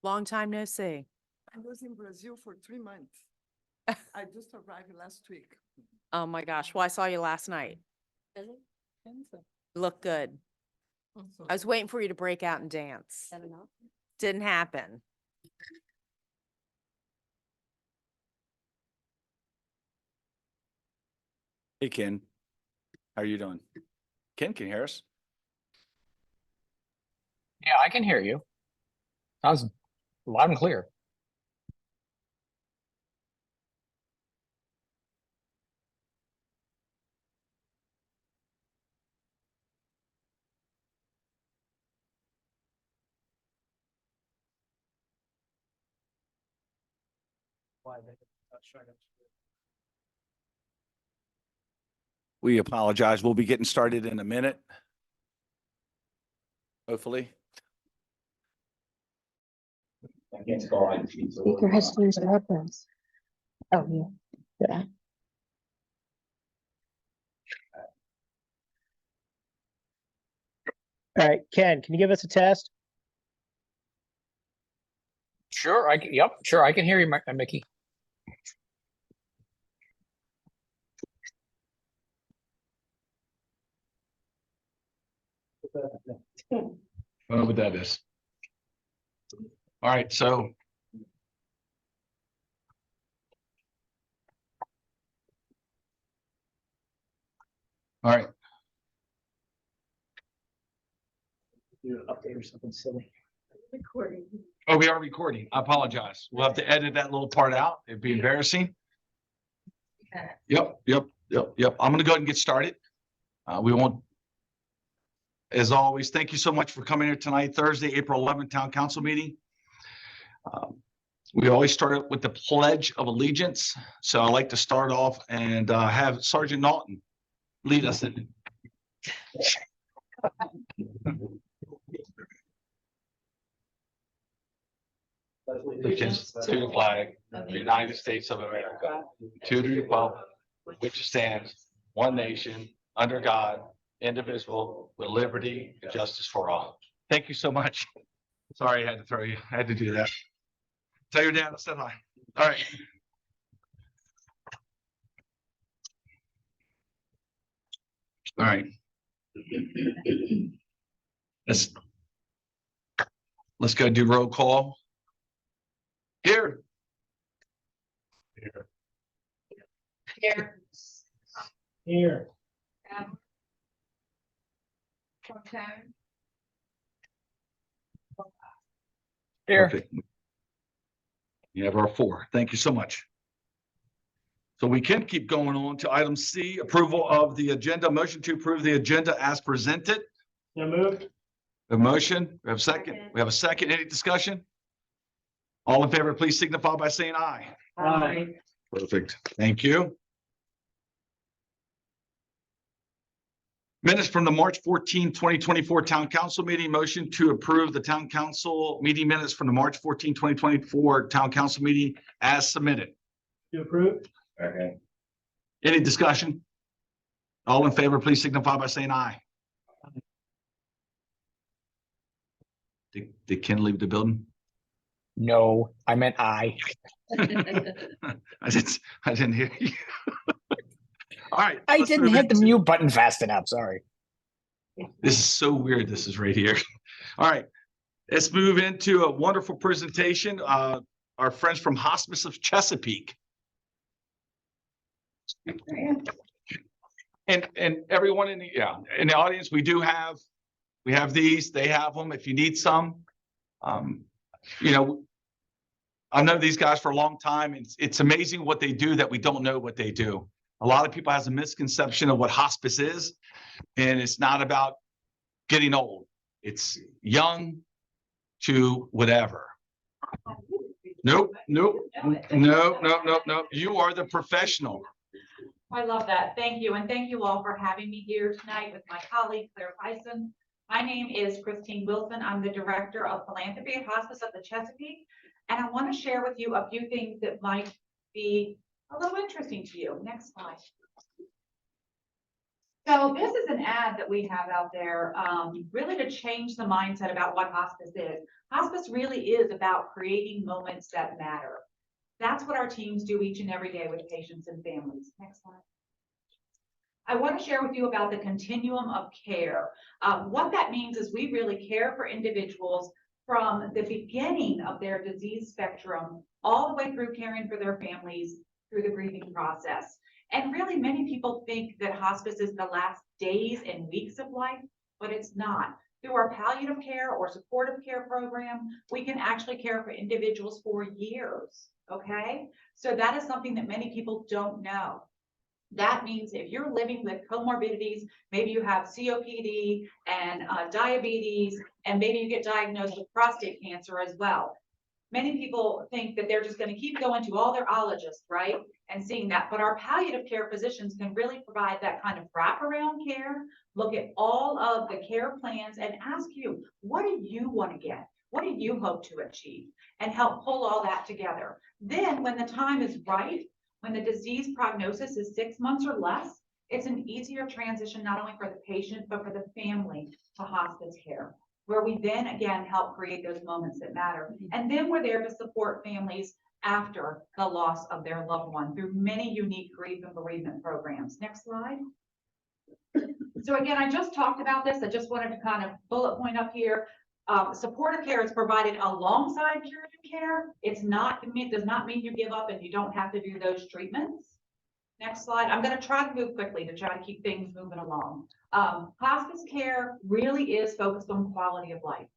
Long time no see. I was in Brazil for 3 months. I just arrived last week. Oh my gosh. Well, I saw you last night. Look good. I was waiting for you to break out and dance. Didn't happen. Hey, Ken. How are you doing? Ken can hear us. Yeah, I can hear you. Sounds loud and clear. We apologize. We'll be getting started in a minute. Hopefully. Speaker has changed the headphones. Oh, yeah. Yeah. All right, Ken, can you give us a test? Sure, yep, sure, I can hear you, Mickey. I don't know what that is. All right, so. All right. Do an update or something silly. Recording. Oh, we are recording. I apologize. We'll have to edit that little part out. It'd be embarrassing. Yep. I'm gonna go ahead and get started. We won't. As always, thank you so much for coming here tonight, Thursday, April 11th, Town Council meeting. We always start with the Pledge of Allegiance. So I'd like to start off and have Sergeant Naughton lead us in. Allegiance to the flag of the United States of America, to the republic which stands one nation under God, indivisible, with liberty and justice for all. Thank you so much. Sorry, I had to throw you. I had to do that. Tell your dad I said hi. All right. All right. Let's go do roll call. Here. Here. Here. Here. Perfect. You have our 4. Thank you so much. So we can keep going on to item C, approval of the agenda. Motion to approve the agenda as presented. So moved. A motion, we have a second. We have a second. Any discussion? All in favor, please signify by saying aye. Aye. Perfect. Thank you. Minutes from the March 14, 2024 Town Council meeting. Motion to approve the Town Council meeting minutes from the March 14, 2024 Town Council meeting as submitted. To approve. Okay. Any discussion? All in favor, please signify by saying aye. Did Ken leave the building? No, I meant I. I didn't hear you. All right. I let's didn't move hit the into- mute button fast enough, sorry. This is so weird. This is right here. All right. Let's move into a wonderful presentation. Our friends from Hospice of Chesapeake. And everyone in the audience, we have these, they have them if you need some. I've known these guys for a long time. It's amazing what they do that we don't know what they do. A lot of people has a misconception of what hospice is, and it's not about getting old. It's young to whatever. Nope. You are the professional. I love that. Thank you. And thank you all for having me here tonight with my colleague, Claire Tyson. My name is Christine Wilson. I'm the Director of Philanthropy at Hospice of the Chesapeake. And I want to share with you a few things that might be a little interesting to you. Next slide. So this is an ad that we have out there, really to change the mindset about what hospice is. Hospice really is about creating moments that matter. That's what our teams do each and every day with patients and families. Next slide. I want to share with you about the continuum of care. What that means is we really care for individuals from the beginning of their disease spectrum, all the way through caring for their families through the grieving process. And really, many people think that hospice is the last days and weeks of life, but it's not. Through our palliative care or supportive care program, we can actually care for individuals for years, okay? So that is something that many people don't know. That means if you're living with comorbidities, maybe you have COPD and diabetes, and maybe you get diagnosed with prostate cancer as well. Many people think that they're just going to keep going to all their ologists, right? And seeing that, but our palliative care physicians can really provide that kind of wraparound care, look at all of the care plans and ask you, what do you want to get? What do you hope to achieve? And help pull all that together. Then when the time is right, when the disease prognosis is 6 months or less, it's an easier transition, not only for the patient, but for the family to hospice care, where we then again help create those moments that matter. And then we're there to support families after the loss of their loved one through many unique grief and bereavement programs. Next slide. So again, I just talked about this. I just wanted to kind of bullet point up here. Supportive care is provided alongside curative care. It does not mean you give up and you don't have to do those treatments. Next slide. I'm going to try to move quickly to try to keep things moving along. Hospice care really is focused on quality of life.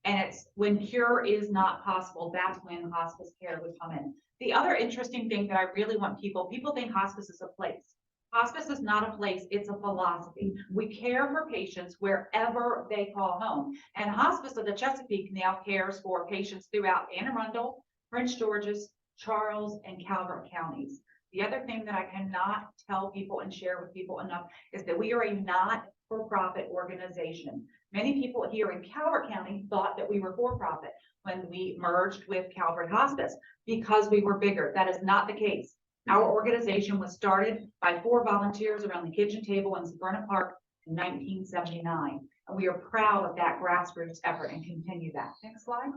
And it's when cure is not possible, that's when hospice care would come in. The other interesting thing that I really want people think hospice is a place. Hospice is not a place, it's a philosophy. We care for patients wherever they call home. And Hospice of the Chesapeake now cares for patients throughout Anne Arundel, Prince George's, Charles, and Calvert counties. The other thing that I cannot tell people and share with people enough is that we are a not-for-profit organization. Many people here in Calvert County thought that we were for-profit when we merged with Calvert Hospice because we were bigger. That is not the case. Our organization was started by 4 volunteers around the kitchen table in Severna Park in 1979. And we are proud of that grassroots effort and continue that. Next slide.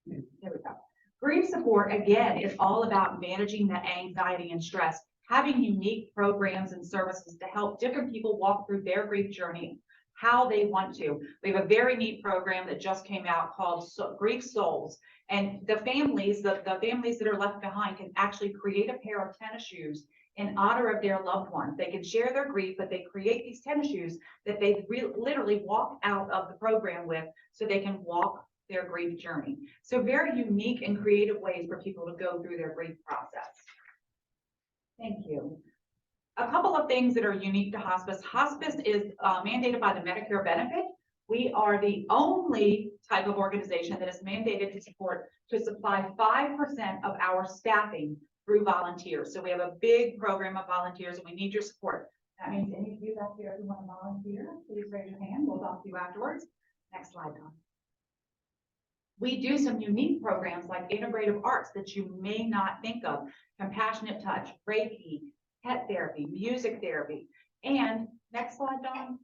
There we go. Grief support, again, is all about managing the anxiety and stress, having unique programs and services to help different people walk through their grief journey how they want to. We have a very neat program that just came out called Grief Souls. And the families that are left behind can actually create a pair of tennis shoes in honor of their loved one. They can share their grief, but they create these tennis shoes that they literally walk out of the program with so they can walk their grief journey. So very unique and creative ways for people to go through their grief process. Thank you. A couple of things that are unique to hospice. Hospice is mandated by the Medicare benefit. We are the only type of organization that is mandated to supply 5% of our staffing through volunteers. So we have a big program of volunteers and we need your support. That means any of you back here who want to volunteer, please raise your hand. We'll talk to you afterwards. Next slide, Don. We do some unique programs like integrative arts that you may not think of. Compassionate touch, Reiki, pet therapy, music therapy. And next slide, Dawn.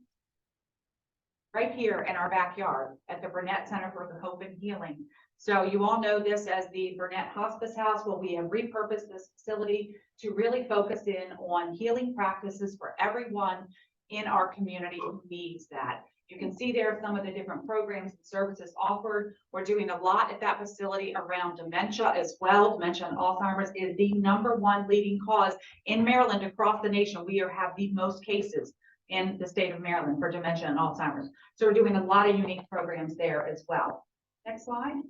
Right here in our backyard at the Burnett Center for the Hope and Healing. So you all know this as the Burnett Hospice House. Well, we have repurposed this facility to really focus in on healing practices for everyone in our community who needs that. You can see there some of the different programs and services offered. We're doing a lot at that facility around dementia as well. Dementia and Alzheimer's is the #1 leading cause in Maryland across the nation. We have the most cases in the state of Maryland for dementia and Alzheimer's. So we're doing a lot of unique programs there as well. Next slide.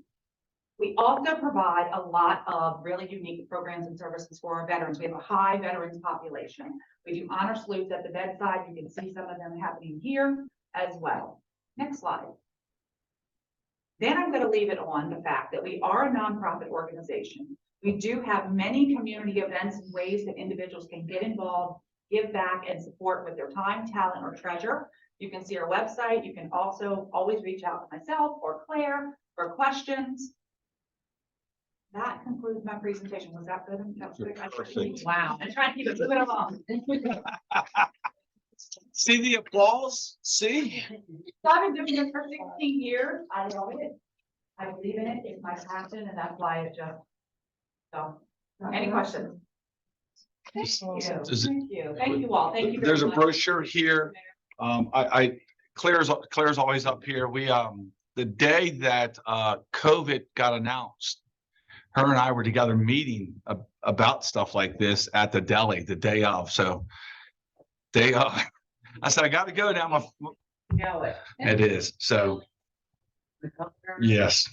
We also provide a lot of really unique programs and services for our veterans. We have a high veterans population. We do honor salutes at the bedside. You can see some of them happening here as well. Next slide. Then I'm going to leave it on the fact that we are a nonprofit organization. We do have many community events and ways that individuals can get involved, give back, and support with their time, talent, or treasure. You can see our website. You can also always reach out to myself or Claire for questions. That concludes my presentation. Was that good? That was good. Perfect. Wow. I'm trying to keep it moving along. See the applause? See? I've been doing this for 16 years. I love it. I believe in it. It's my passion and that's why it just. So, any questions? Thank you. Does it- Thank you. Thank you all. Thank you. There's a very much. brochure here. Claire's always up here. The day that COVID got announced, her and I were together meeting about stuff like this at the deli the day of. So I said, I got to go now. It is. So, yes.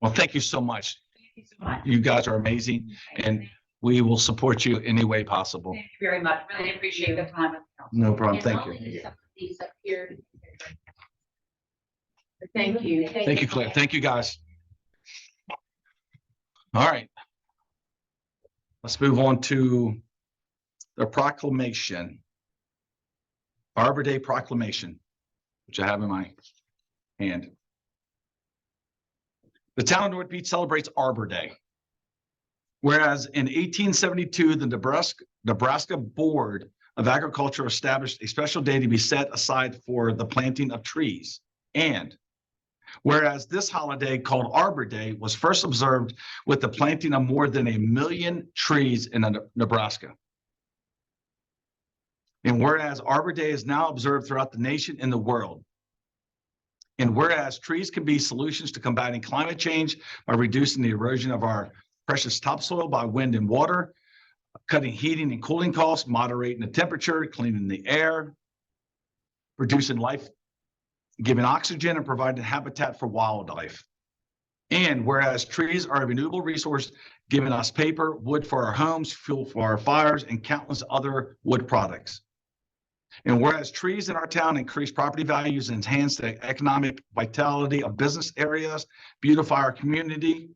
Well, thank you so much. Thank you so much. You guys are amazing and we will support you any way possible. Thank you very much. Really appreciate the time. No problem. Thank you. These up here. Thank you. Thank you, Claire. Thank you, guys. All right. Let's move on to the proclamation. Arbor Day proclamation, which I have in my hand. The town of North Beach celebrates Arbor Day. Whereas in 1872, the Nebraska Board of Agriculture established a special day to be set aside for the planting of trees. And whereas this holiday called Arbor Day was first observed with the planting of more than 1 million trees in Nebraska. And whereas Arbor Day is now observed throughout the nation and the world. And whereas trees can be solutions to combating climate change by reducing the erosion of our precious topsoil by wind and water, cutting heating and cooling costs, moderating the temperature, cleaning the air, producing life, giving oxygen and providing habitat for wildlife. And whereas trees are a renewable resource, giving us paper, wood for our homes, fuel for our fires, and countless other wood products. And whereas trees in our town increase property values and enhance the economic vitality of business areas, beautify our community.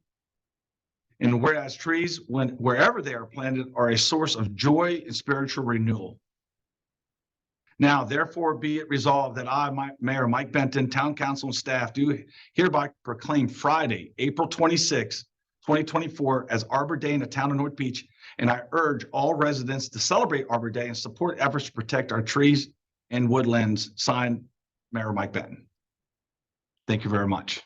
And whereas trees, wherever they are planted, are a source of joy and spiritual renewal. Now, therefore, be it resolved that I, Mayor Mike Benton, Town Council and staff do hereby proclaim Friday, April 26, 2024 as Arbor Day in the town of North Beach. And I urge all residents to celebrate Arbor Day and support efforts to protect our trees and woodlands. Signed, Mayor Mike Benton. Thank you very much.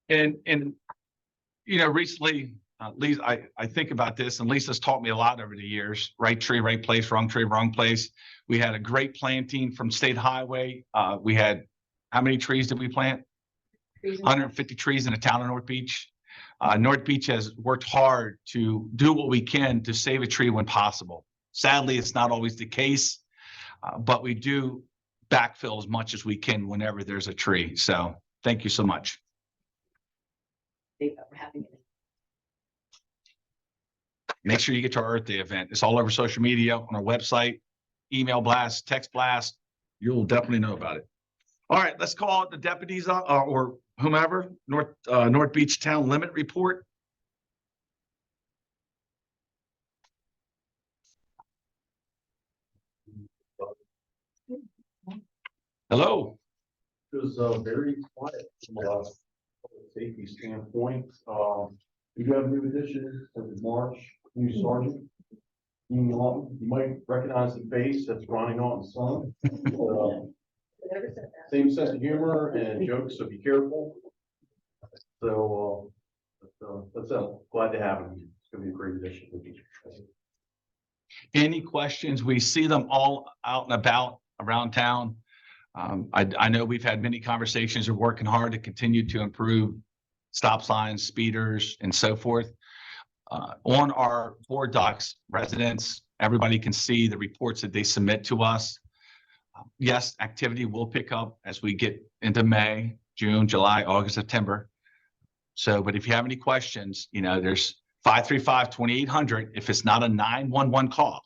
And you know, recently, Lisa, I think about this, and Lisa's taught me a lot over the years. Right tree, right place, wrong tree, wrong place. We had a great planting from State Highway. We had, how many trees did we plant? 150 trees in the town of North Beach. North Beach has worked hard to do what we can to save a tree when possible. Sadly, it's not always the case, but we do backfill as much as we can whenever there's a tree. So thank you so much. Make sure you get to our Earth Day event. It's all over social media, on our website, email blast, text blast. You'll definitely know about it. All right, let's call the deputies or whomever, North Beach Town Limit Report. Hello. It was very quiet from a safety standpoint. We do have a new addition of March, new sergeant. Dean Lawton. You might recognize the face that's Ronnie Norton's son. Same sense of humor and jokes, so be careful. So that's glad to have him. It's gonna be a great addition. Any questions? We see them all out and about around town. I know we've had many conversations. We're working hard to continue to improve stop signs, speeders, and so forth. On our board docs, residents, everybody can see the reports that they submit to us. Yes, activity will pick up as we get into May, June, July, August, September. So, but if you have any questions, you know, there's 535-2800 if it's not a 911 call.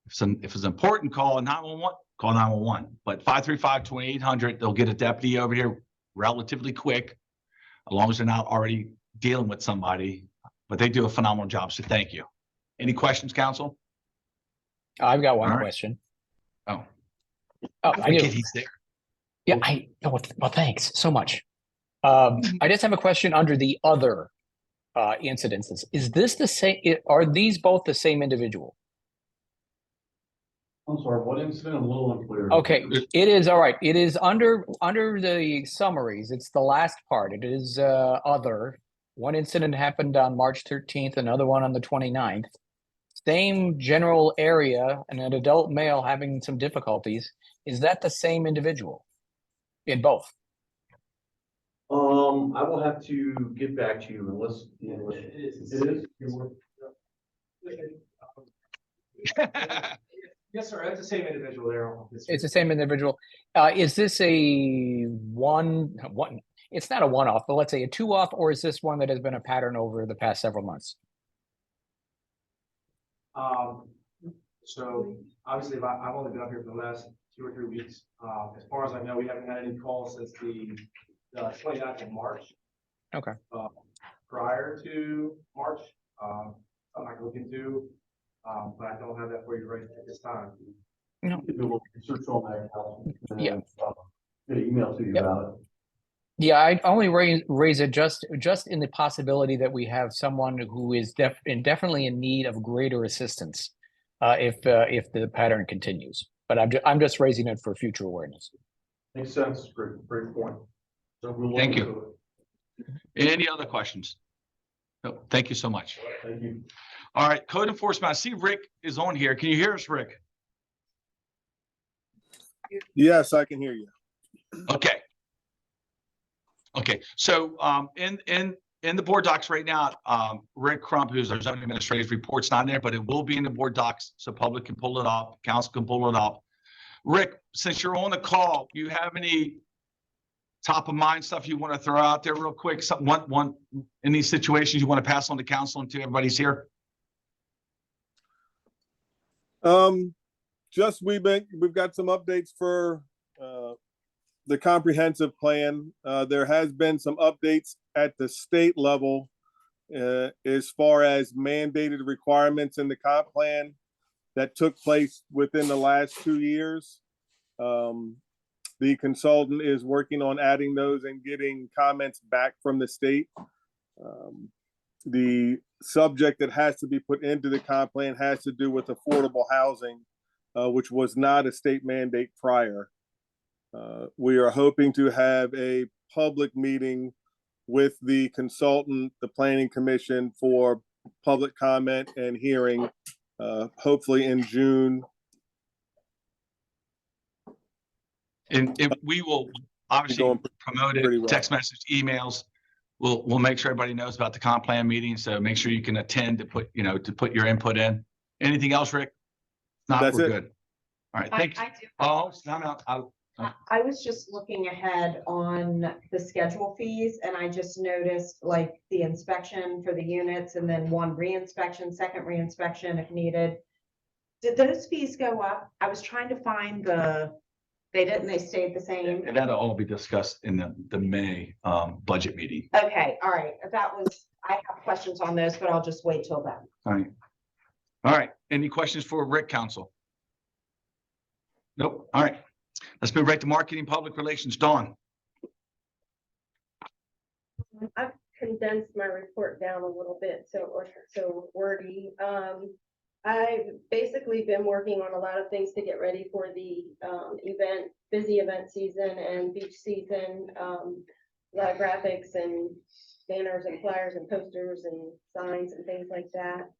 If it's an important call, 911, call 911. But 535-2800, they'll get a deputy over here relatively quick, as long as they're not already dealing with somebody. But they do a phenomenal job, so thank you. Any questions, council? I've got one All right. question. Oh, Oh, I I do. forget he's there. Yeah, well, thanks so much. I just have a question under the other incidences. Is this the same? Are these both the same individual? I'm sorry, what incident? I'm a little unclear. Okay, it is, all right. It is under the summaries. It's the last part. It is other. One incident happened on March 13th, another one on the 29th. Same general area, and an adult male having some difficulties. Is that the same individual in both? I will have to get back to you unless. It is? Yes, sir. That's the same individual there. It's the same individual. Is this a one? It's not a one-off, but let's say a two-off, or is this one that has been a pattern over the past several months? So obviously, I've only been up here for the last 2 or 3 weeks. As far as I know, we haven't had any calls since the 29th of March. Okay. Prior to March, something I can look into, but I don't have that for you right at this time. No. Do a little research on that. And Yeah. then, get an email to you Yep. about it. Yeah, I only raise it just in the possibility that we have someone who is definitely in need of greater assistance, if the pattern continues. But I'm just raising it for future awareness. Makes sense. Great point. So we'll look Thank into you. it. Any other questions? No, thank you so much. Thank you. All right, code enforcement. I see Rick is on here. Can you hear us, Rick? Yes, I can hear you. Okay. Okay, so in the board docs right now, Rick Crump, who's our zoning administrative report's not in there, but it will be in the board docs so public can pull it up, council can pull it up. Rick, since you're on the call, you have any top of mind stuff you want to throw out there real quick? One in these situations you want to pass on to council until everybody's here? Just we've got some updates for the comprehensive plan. There has been some updates at the state level as far as mandated requirements in the comp plan that took place within the last 2 years. The consultant is working on adding those and getting comments back from the state. The subject that has to be put into the comp plan has to do with affordable housing, which was not a state mandate prior. We are hoping to have a public meeting with the consultant, the planning commission, for public comment and hearing, hopefully in June. And we will obviously Going promote pretty it, well. text message, emails. We'll make sure everybody knows about the comp plan meeting. So make sure you can attend to put your input in. Anything else, Rick? Not, That's we're it. good. All right, thanks. I do. Oh, no, I was just looking ahead on the schedule fees and I just noticed like the inspection for the units and then one re-inspection, second re-inspection if needed. Did those fees go up? I was trying to find they stayed the same. and that'll all be discussed in the May budget meeting. Okay, all right. I have questions on those, but I'll just wait till then. All right. All right. Any questions for Rick, council? Nope. All right. Let's move right to marketing, public relations. Dawn. I've condensed my report down a little bit, so wordy. I've basically been working on a lot of things to get ready for the busy event season and beach season. A lot of graphics and banners and flyers and posters and signs and things like that.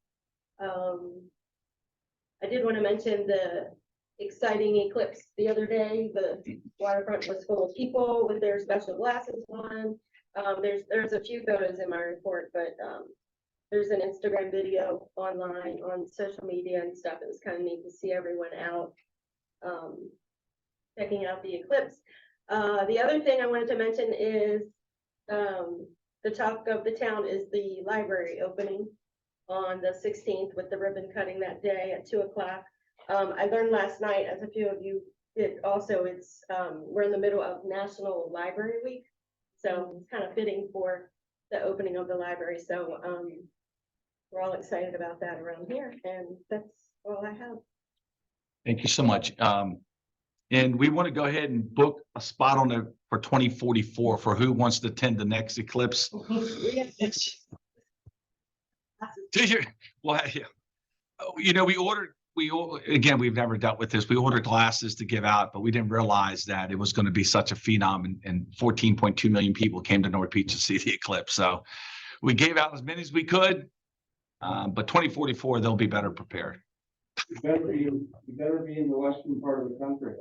I did want to mention the exciting eclipse the other day. The waterfront was full of people with their special glasses on. There's a few photos in my report, but there's an Instagram video online on social media and stuff. It was kind of neat to see everyone out checking out the eclipse. The other thing I wanted to mention is the talk of the town is the library opening on the 16th with the ribbon cutting that day at 2 o'clock. I learned last night, as a few of you did also, we're in the middle of National Library Week. So it's kind of fitting for the opening of the library. So we're all excited about that around here. And that's all I have. Thank you so much. And we want to go ahead and book a spot on there for 2044 for who wants to attend the next eclipse. Well, yeah. We ordered again, we've never dealt with this. We ordered glasses to give out, but we didn't realize that it was going to be such a phenom, and 14.2 million people came to North Beach to see the eclipse. So we gave out as many as we could, but 2044, they'll be better prepared. You better be in the western part of the country.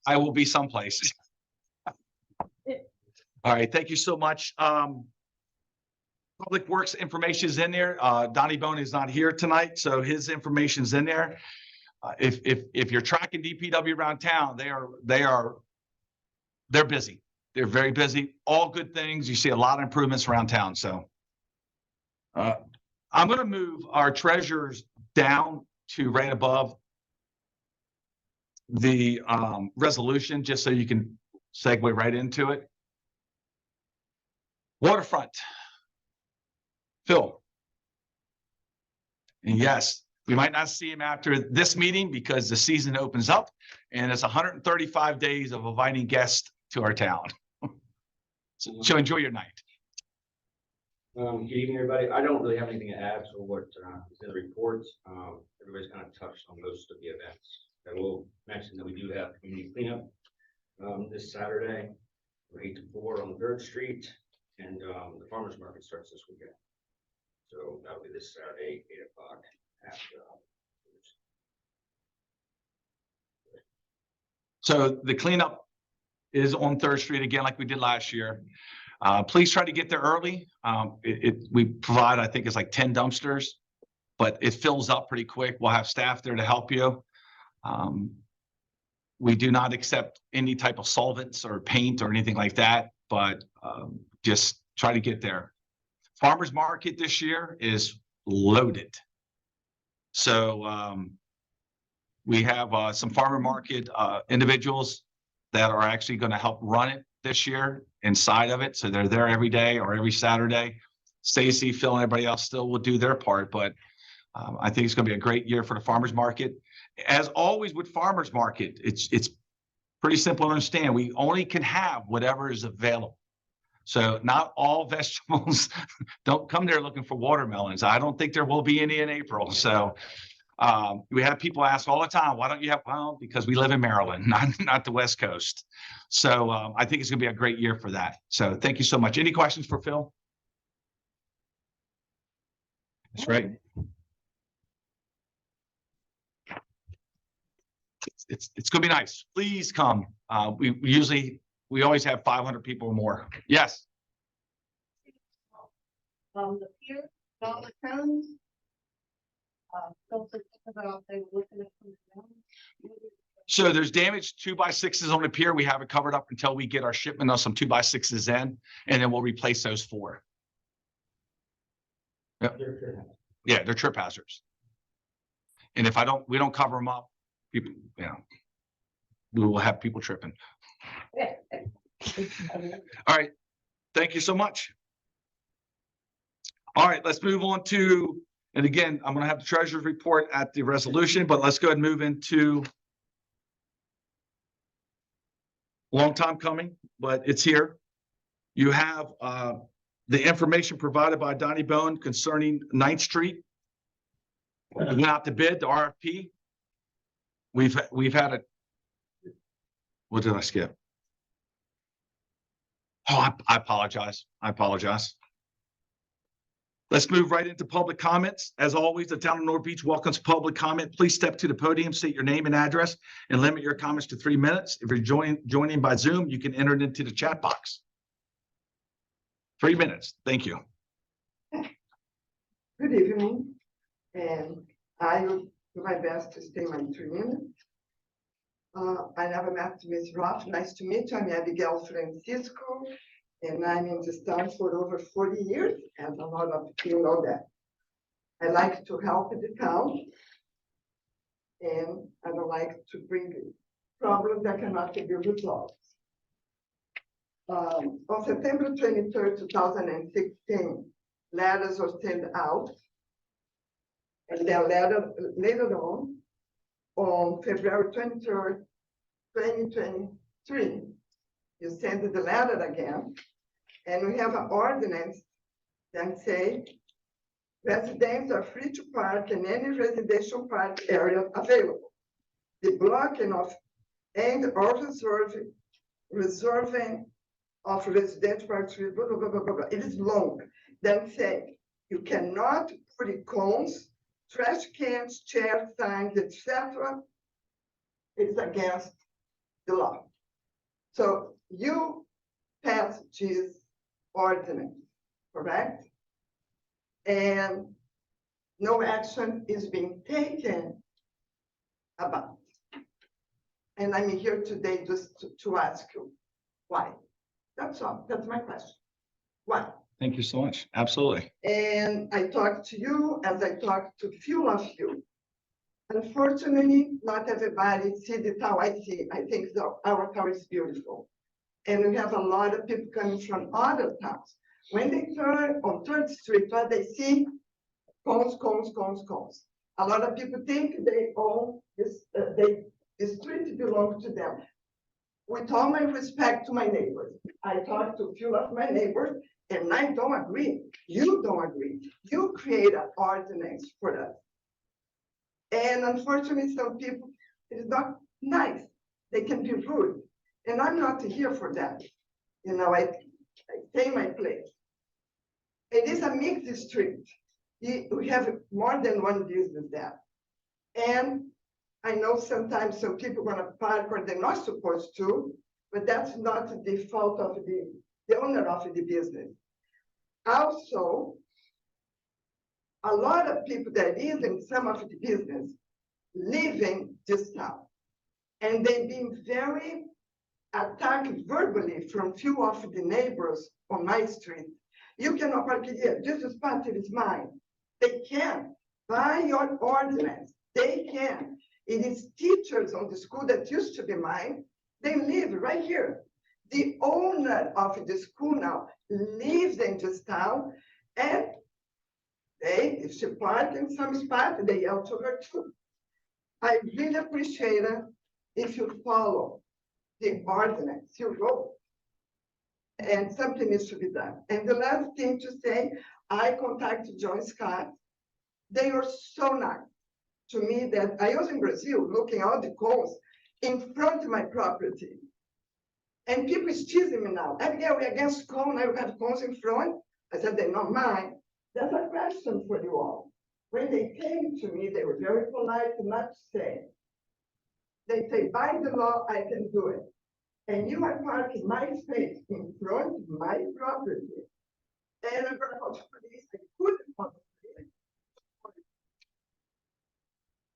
I will be someplace. All right, thank you so much. Public Works information is in there. Donnie Bone is not here tonight, so his information is in there. If you're tracking DPW around town, they're busy. They're very busy. All good things. You see a lot of improvements around town. So I'm going to move our treasurers down to right above the resolution, just so you can segue right into it. Waterfront. Phil. And yes, we might not see him after this meeting because the season opens up and it's 135 days of inviting guests to our town. So enjoy your night. Good evening, everybody. I don't really have anything to add to what is in the reports. Everybody's kind of touched on most of the events. I will mention that we do have community cleanup this Saturday from 8 to 4 on 3rd Street, and the farmers market starts this weekend. So that'll be this Saturday, 8 o'clock. So the cleanup is on 3rd Street again, like we did last year. Please try to get there early. We provide, I think it's like 10 dumpsters, but it fills up pretty quick. We'll have staff there to help you. We do not accept any type of solvents or paint or anything like that, but just try to get there. Farmers market this year is loaded. So we have some farmer market individuals that are actually going to help run it this year inside of it. So they're there every day or every Saturday. Stacy, Phil, and everybody else still will do their part, but I think it's going to be a great year for the farmers market. As always with farmers market, it's pretty simple to understand. We only can have whatever is available. So not all vegetables, don't come there looking for watermelons. I don't think there will be any in April. So we have people ask all the time, why don't you have, well, because we live in Maryland, not the West Coast. So I think it's gonna be a great year for that. So thank you so much. Any questions for Phil? That's right. It's gonna be nice. Please come. We always have 500 people or more. Yes. The pier, Dollar County. Don't forget about they were looking at some down. So there's damage 2x6s on the pier. We have it covered up until we get our shipment of some 2x6s in, and then we'll replace those 4. Yep. Yeah, they're trip hazards. And if we don't cover them up, people, we will have people tripping. All right. Thank you so much. All right, let's move on to, and again, I'm going to have the treasurer's report at the resolution, but let's go ahead and move into long time coming, but it's here. You have the information provided by Donnie Bone concerning 9th Street. We went out to bid, the RFP. We've had a, what did I skip? Oh, I apologize. I apologize. Let's move right into public comments. As always, the town of North Beach welcomes public comment. Please step to the podium, state your name and address, and limit your comments to 3 minutes. If you're joining by Zoom, you can enter it into the chat box. 3 minutes. Thank you. Good evening, and I will do my best to stay my 3 minutes. I never met Ms. Roth. Nice to meet you. I'm Abigail Francisco, and I'm in this town for over 40 years, and a lot of you know that. I like to help the town, and I don't like to bring problems that cannot be resolved. On September 23rd, 2016, letters were sent out, and then later on February 23rd, 2023, you send the letter again, and we have an ordinance that say Residents are free to park in any residential park area available. The blocking of and or reserving of residential parks, blah, blah, blah, blah, blah, blah. It is long. Then say, you cannot put cones, trash cans, chairs, signs, etc. It's against the law. So you pass this ordinance, correct? And no action is being taken about. And I'm here today just to ask you why. That's all. That's my question. Why? Thank you so much. Absolutely. And I talked to you as I talked to few of you. Unfortunately, not everybody see the town I see. I think our town is beautiful. And we have a lot of people coming from other towns. When they turn on 3rd Street, what they see, cones. A lot of people think they own this, the street belongs to them. With all my respect to my neighbors, I talked to a few of my neighbors and I don't agree. You don't agree. You create an ordinance for us. And unfortunately, some people, it is not nice. They can be rude. And I'm not here for that. You know, I stay my place. It is a mixed street. We have more than one business there. And I know sometimes some people want to park where they're not supposed to, but that's not the fault of the owner of the business. Also, a lot of people that is in some of the business leaving this town. And they've been very attacked verbally from few of the neighbors on my street. You cannot park here. This spot is mine. They can. By your ordinance, they can. It is teachers on the school that used to be mine. They live right here. The owner of the school now lives in this town, and if she park in some spot, they yell to her too. I really appreciate it if you follow the ordinance you wrote. And something needs to be done. And the last thing to say, I contacted John Scott. They were so nice to me that I was in Brazil looking at all the cones in front of my property. And people is teasing me now. Abigail, we're against cone, I have cones in front. I said, they're not mine. That's a question for you all. When they came to me, they were very polite not to say. They say, by the law, I can do it. And you are parking my space in front of my property. And I'm gonna call the police. I couldn't call the police.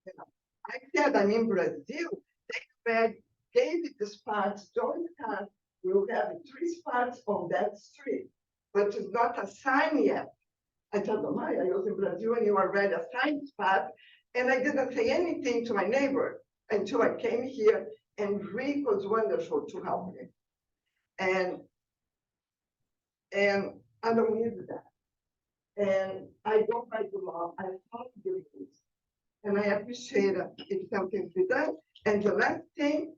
You know, I said I'm in Brazil. They gave the spots, John Scott will have 3 spots on that street, but it's not assigned yet. I told them, I was in Brazil and you already assigned spot, and I didn't say anything to my neighbor until I came here, and Rick was wonderful to help me. And I don't need that. And I don't write the law, I follow the rules. And I appreciate it if something be done. And the last thing,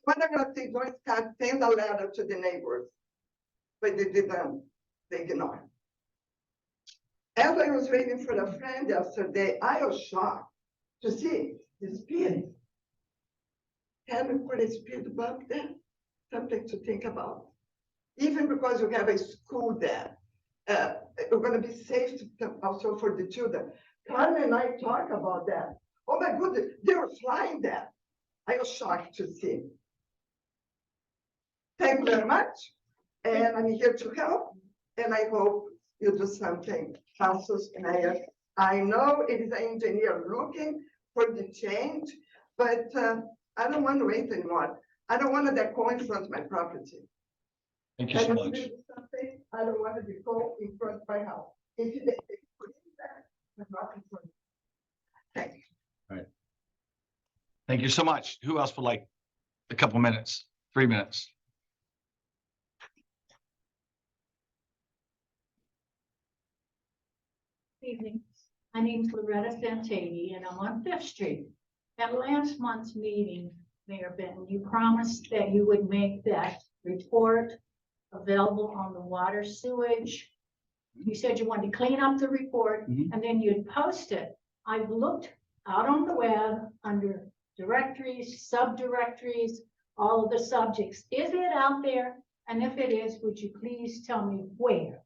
what I'm gonna say, John Scott send a letter to the neighbors, but they didn't, they ignored. As I was waiting for a friend yesterday, I was shocked to see the speed. Can we put a speed bump there? Something to think about. Even because you have a school there, we're going to be safe also for the children. Carmen and I talk about that. Oh my goodness, they were flying there. I was shocked to see. Thank you very much. And I'm here to help. And I hope you do something. Council's mayor. I know it is an engineer looking for the change, but I don't want to wait anymore. I don't want that coin in front of my property. Thank you so And much. if you do something, I don't want to be go in front of my house. If they put it there, I'm not in front. Thank you. All right. Thank you so much. Who else would like a couple minutes, 3 minutes? Evening. My name is Loretta Santini and I'm on 5th Street. At last month's meeting, Mayor Benton, you promised that you would make that report available on the water sewage You said you wanted to clean up the report Mhm. and then you'd post it. I've looked out on the web under directories, subdirectories, all of the subjects. Is it out there? And if it is, would you please tell me where?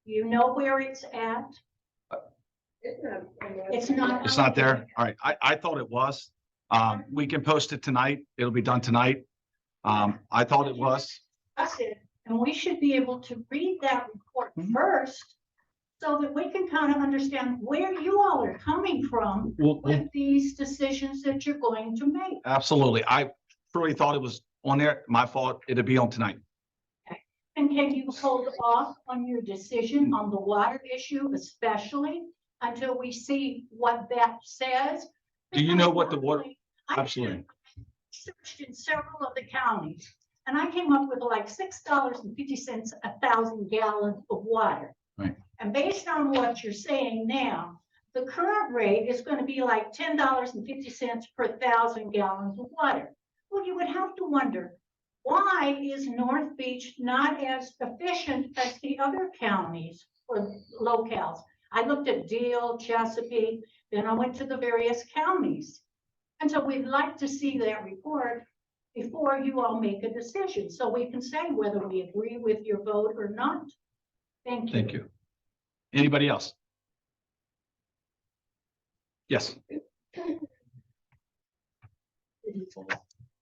You know where it's at? It's not. It's out not there? All right, I thought it was. We can post it tonight. It'll be done tonight. I thought it was. That's it. And we should be able to read that report Mhm. first so that we can kind of understand where you all are coming from We'll- with these decisions that you're going to make. Absolutely. I truly thought it was on there. My fault. It'll be on tonight. And can you hold off on your decision on the water issue, especially until we see what that says? Do you know what the water? I Absolutely. searched in several of the counties and I came up with like $6.50 a thousand gallons of water. Right. And based on what you're saying now, the current rate is going to be like $10.50 per thousand gallons of water. Well, you would have to wonder, why is North Beach not as efficient as the other counties or locales? I looked at Deal, Chesapeake, then I went to the various counties. And so we'd like to see that report before you all make a decision, so we can say whether we agree with your vote or not. Thank you. Thank you. Anybody else? Yes.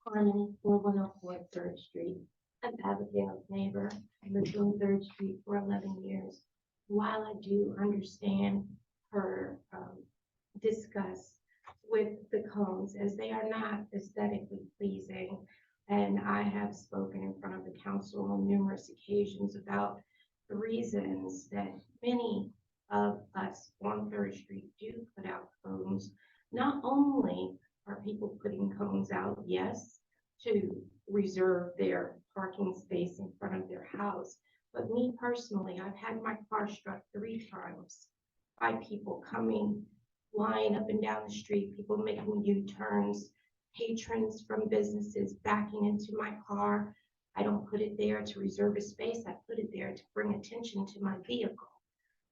Carmen, 4104 Third Street. I'm Abigail's neighbor. I've lived on Third Street for 11 years. While I do understand her disgust with the cones, as they are not aesthetically pleasing, and I have spoken in front of the council on numerous occasions about the reasons that many of us on Third Street do put out cones. Not only are people putting cones out, yes, to reserve their parking space in front of their house, but me personally, I've had my car struck 3 times by people coming, flying up and down the street, people making U-turns, patrons from businesses backing into my car. I don't put it there to reserve a space. I put it there to bring attention to my vehicle.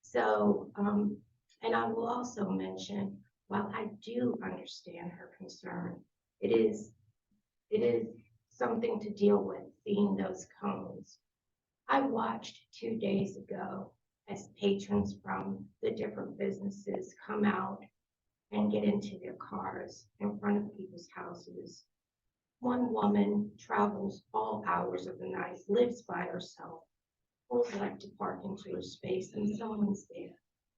So, and I will also mention, while I do understand her concern, it is something to deal with, seeing those cones. I watched 2 days ago as patrons from the different businesses come out and get into their cars in front of people's houses. One woman travels all hours of the night, lives by herself, pulls up to park into her space and someone's there.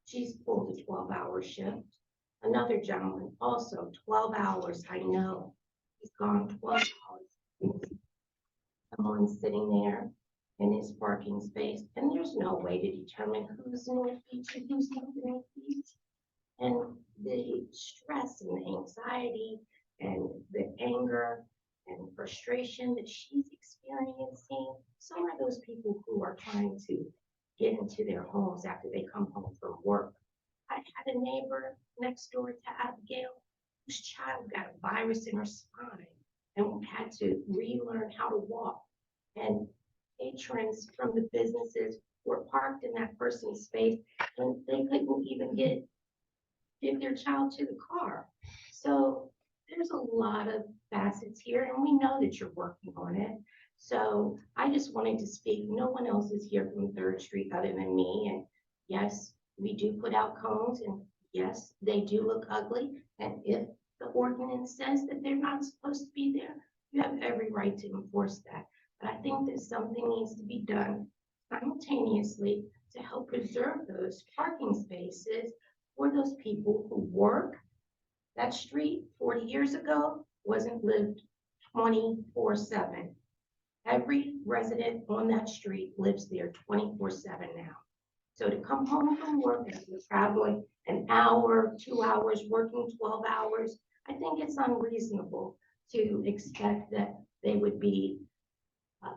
She's pulled a 12-hour shift. Another gentleman, also 12 hours, I know. He's gone 12 hours. Someone's sitting there in his parking space, and there's no way to determine who's North Beach and who's not North Beach. And the stress and the anxiety and the anger and frustration that she's experiencing, so are those people who are trying to get into their homes after they come home from work. I had a neighbor next door to Abigail whose child got a virus in her spine and had to relearn how to walk. And patrons from the businesses were parked in that person's space and they couldn't even give their child to the car. So there's a lot of facets here, and we know that you're working on it. So I just wanted to speak. No one else is here from Third Street other than me. And yes, we do put out cones, and yes, they do look ugly. And if the ordinance says that they're not supposed to be there, you have every right to enforce that. But I think that something needs to be done simultaneously to help preserve those parking spaces for those people who work. That street 40 years ago wasn't lived 24/7. Every resident on that street lives there 24/7 now. So to come home from work and you're traveling an hour, 2 hours, working 12 hours, I think it's unreasonable to expect that they would be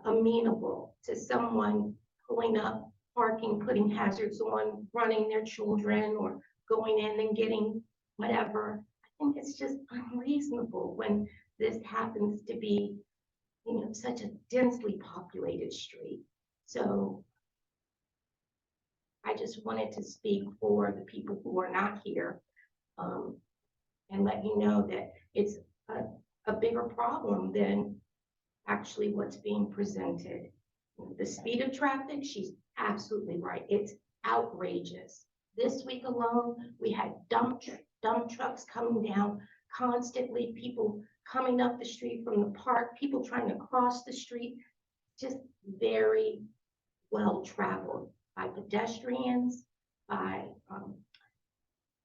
amenable to someone pulling up, parking, putting hazards on, running their children, or going in and getting whatever. I think it's just unreasonable when this happens to be, you know, such a densely populated street. So I just wanted to speak for the people who are not here. And let you know that it's a bigger problem than actually what's being presented. The speed of traffic, she's absolutely right. It's outrageous. This week alone, we had dump trucks coming down constantly, people coming up the street from the park, people trying to cross the street, just very well traveled by pedestrians, by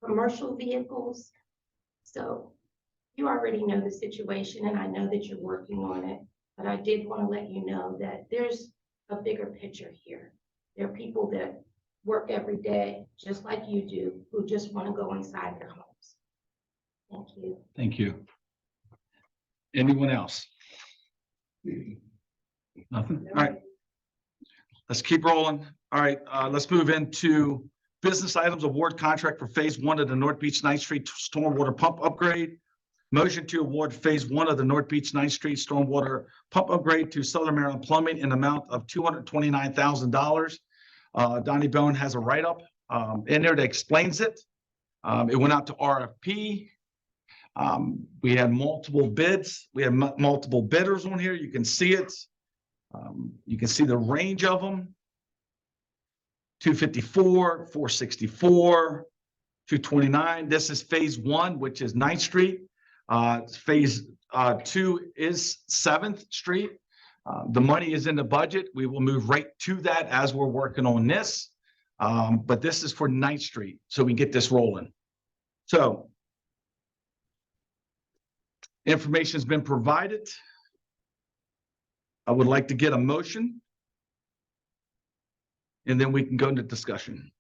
commercial vehicles. So you already know the situation, and I know that you're working on it, but I did want to let you know that there's a bigger picture here. There are people that work every day, just like you do, who just want to go inside their homes. Thank you. Thank you. Anyone else? Nothing? All right. Let's keep rolling. All right, let's move into business items, award contract for phase 1 of the North Beach 9th Street stormwater pump upgrade. Motion to award phase 1 of the North Beach 9th Street stormwater pump upgrade to Southern Maryland Plumbing in the amount of $229,000. Donnie Bone has a write-up in there that explains it. It went out to RFP. We had multiple bids. We had multiple bidders on here. You can see it. You can see the range of them. 254, 464, 229. This is phase 1, which is 9th Street. Phase 2 is 7th Street. The money is in the budget. We will move right to that as we're working on this. But this is for 9th Street, so we get this rolling. So information has been provided. I would like to get a motion, and then we can go into discussion.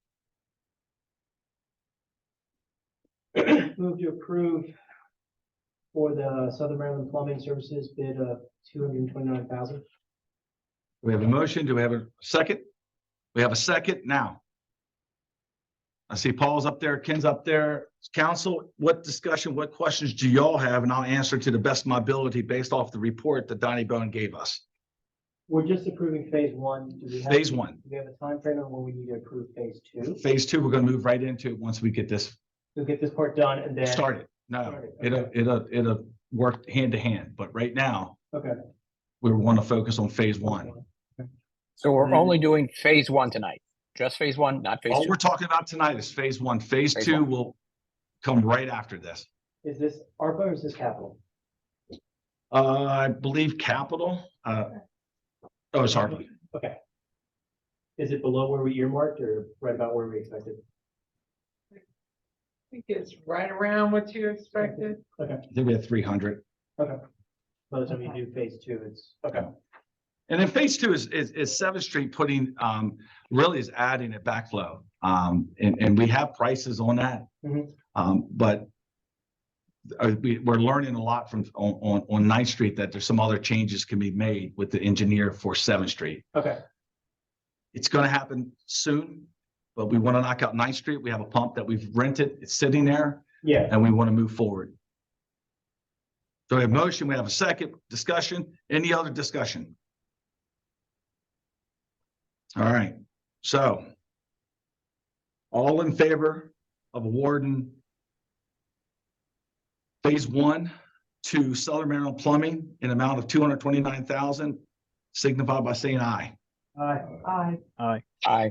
Move to approve for the Southern Maryland Plumbing Services bid of $229,000. We have a motion. Do we have a second? We have a second now. I see Paul's up there, Ken's up there. Council, what discussion, what questions do y'all have? And I'll answer to the best of my ability based off the report that Donnie Bone gave us. We're just approving phase 1. Do we have, Phase 1. Do we have a time frame on when we need to approve phase 2? Phase 2, we're going to move right into it once we get this We'll get this part done and then. started. No, Started, it'll work hand to hand, but right now Okay. we want to focus on phase 1. So we're only doing phase 1 tonight, just phase 1, not phase All 2. we're talking about tonight is phase 1. Phase Phase 2 1. will come right after this. Is this ARPA or is this capital? I believe capital. Oh, it's ARPA. Okay. Is it below where we earmarked or right about where we expected? I think it's right around what you expected. Okay. I think we have 300. Okay. By the time you do phase 2, it's okay. And then phase 2 is 7th Street putting, really is adding a backflow. And we have prices on that. But we're learning a lot from on 9th Street that there's some other changes can be made with the engineer for 7th Street. Okay. It's going to happen soon, but we want to knock out 9th Street. We have a pump that we've rented. It's sitting there. Yeah. And we want to move forward. So we have motion, we have a second discussion. Any other discussion? All right, so all in favor of awarding phase 1 to Southern Maryland Plumbing in amount of $229,000, signify by saying aye. Aye. Aye. Aye. Aye.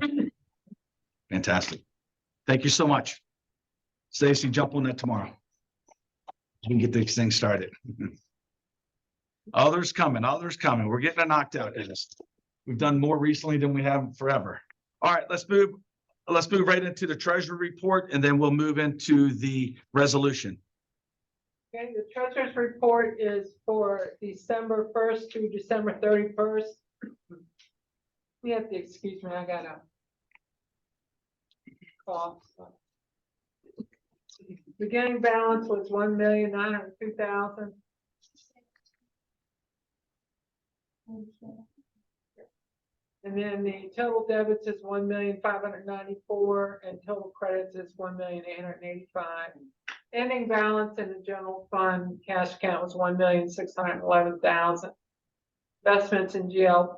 Fantastic. Thank you so much. Stacy, jump on that tomorrow. We can get these things started. Others coming. We're getting it knocked out. We've done more recently than we have forever. All right, let's move right into the treasury report, and then we'll move into the resolution. Okay, the treasurer's report is for December 1st through December 31st. You have to excuse me, I got a cough. Beginning balance was $1,902,000. And then the total debits is $1,594,000 and total credits is $1,885,000. Ending balance in the general fund cash account was $1,611,000. Investments in GLP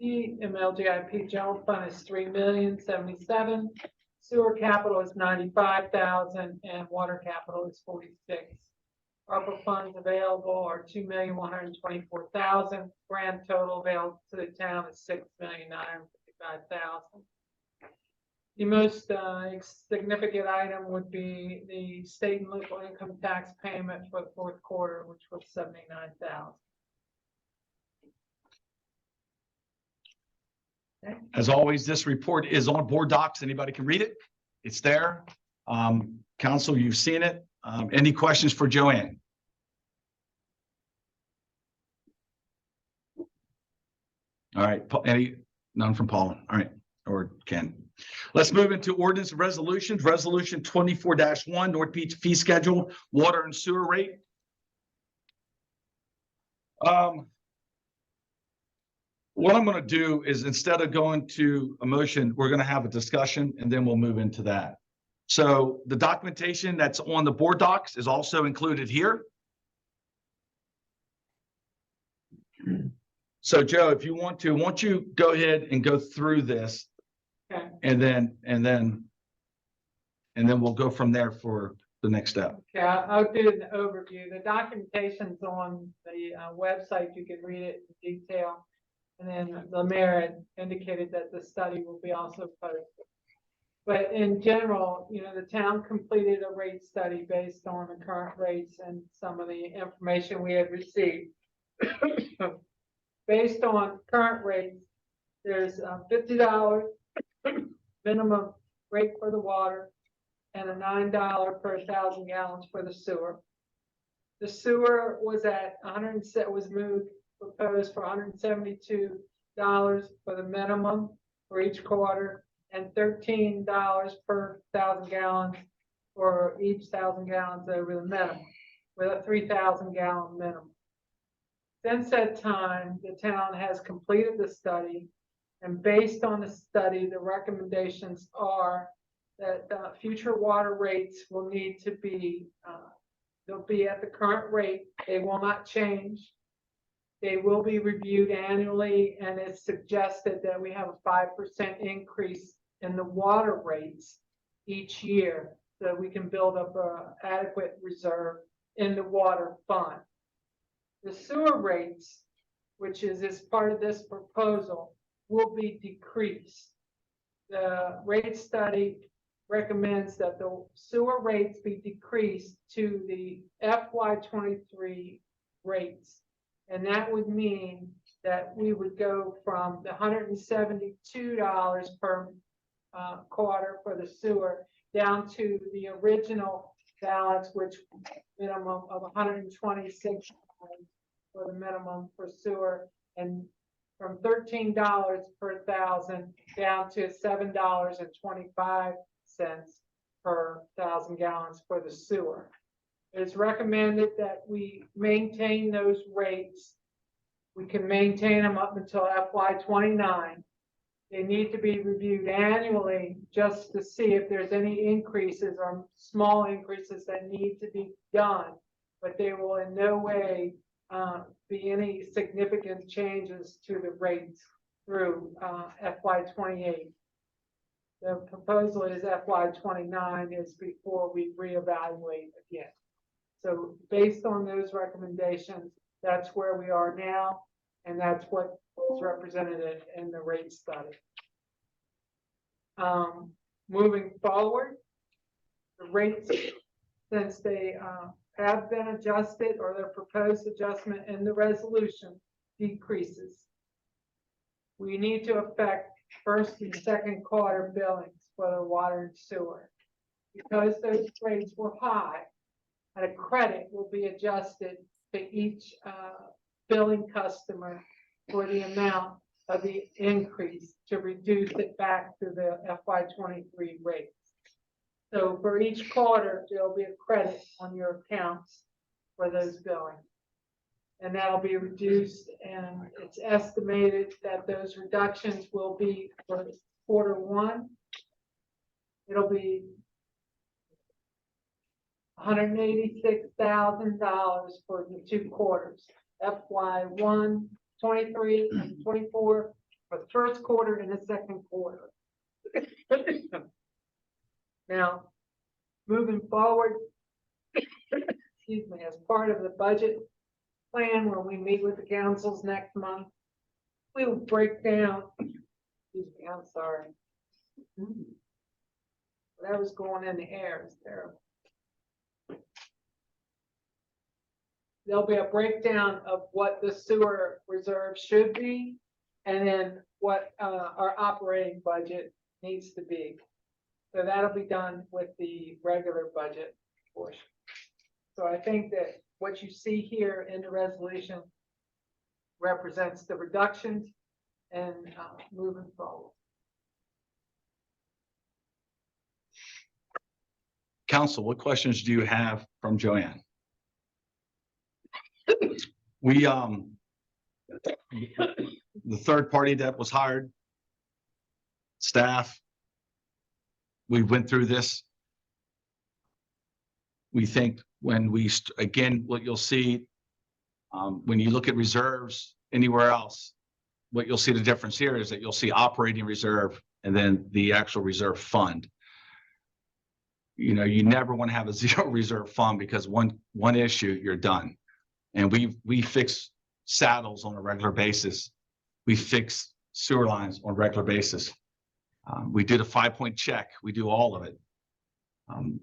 MLGIP general fund is 3,077,000. Sewer capital is 95,000 and water capital is 46. ARPA funds available are 2,124,000. Grand total available to the town is 6,955,000. The most significant item would be the state and local income tax payment for the fourth quarter, which was 79,000. As always, this report is on board docs. Anybody can read it. It's there. Council, you've seen it. Any questions for Joanne? All right, none from Paul. All right, or Ken. Let's move into ordinance and resolutions. Resolution 24-1, North Beach fee schedule, water and sewer rate. What I'm going to do is, instead of going to a motion, we're going to have a discussion and then we'll move into that. So the documentation that's on the board docs is also included here. So Joe, if you want to, won't you go ahead and go through this? Okay. And then we'll go from there for the next step. Yeah, I'll do an overview. The documentation's on the website. You can read it in detail. And then the mayor had indicated that the study will be also posted. But in general, you know, the town completed a rate study based on the current rates and some of the information we had received. Based on current rates, there's $50 minimum rate for the water and a $9 per 1,000 gallons for the sewer. The sewer was at proposed for $172 for the minimum for each quarter and $13 per 1,000 gallons for each 1,000 gallons over the minimum, with a 3,000 gallon minimum. Since that time, the town has completed the study, and based on the study, the recommendations are that future water rates will need to be, they'll be at the current rate. They will not change. They will be reviewed annually, and it's suggested that we have a 5% increase in the water rates each year so that we can build up an adequate reserve in the water fund. The sewer rates, which is as part of this proposal, will be decreased. The rate study recommends that the sewer rates be decreased to the FY23 rates. And that would mean that we would go from the $172 per quarter for the sewer down to the original balance, which minimum of $126 for the minimum for sewer, and from $13 per 1,000 down to $7.25 per 1,000 gallons for the sewer. It's recommended that we maintain those rates. We can maintain them up until FY29. They need to be reviewed annually just to see if there's any increases or small increases that need to be done, but they will in no way be any significant changes to the rates through FY28. The proposal is FY29 is before we reevaluate again. So based on those recommendations, that's where we are now, and that's what is represented in the rate study. Moving forward, the rates, since they have been adjusted or their proposed adjustment in the resolution decreases, we need to affect first and second quarter billings for the water and sewer. Because those rates were high, and a credit will be adjusted to each billing customer for the amount of the increase to reduce it back to the FY23 rates. So for each quarter, there'll be a credit on your accounts for those billings. And that'll be reduced, and it's estimated that those reductions will be for quarter one. It'll be $186,000 for the 2 quarters, FY1 23 and 24 for for the first quarter and the second quarter. Now, moving forward, excuse me, as part of the budget plan, when we meet with the councils next month, we will break down, excuse me, I'm sorry. Whatever's going in the air is terrible. There'll be a breakdown of what the sewer reserve should be, and then what our operating budget needs to be. So that'll be done with the regular budget portion. So I think that what you see here in the resolution represents the reductions and moving forward. Council, what questions do you have from Joanne? We, the third party that was hired, staff, we went through this. We think when we, again, what you'll see, when you look at reserves anywhere else, what you'll see the difference here is that you'll see operating reserve and then the actual reserve fund. You know, you never want to have a zero reserve fund because one issue, you're done. And we fix saddles on a regular basis. We fix sewer lines on a regular basis. We did a 5-point check. We do all of it.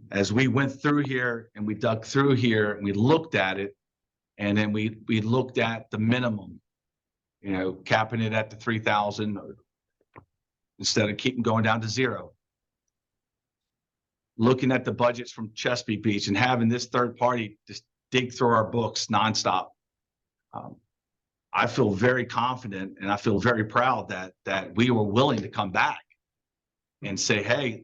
As we went through here and we dug through here and we looked at it, and then we looked at the minimum, you know, capping it at the 3,000 instead of keeping going down to zero. Looking at the budgets from Chesapeake Beach and having this third party just dig through our books nonstop. I feel very confident and I feel very proud that we were willing to come back and say, hey,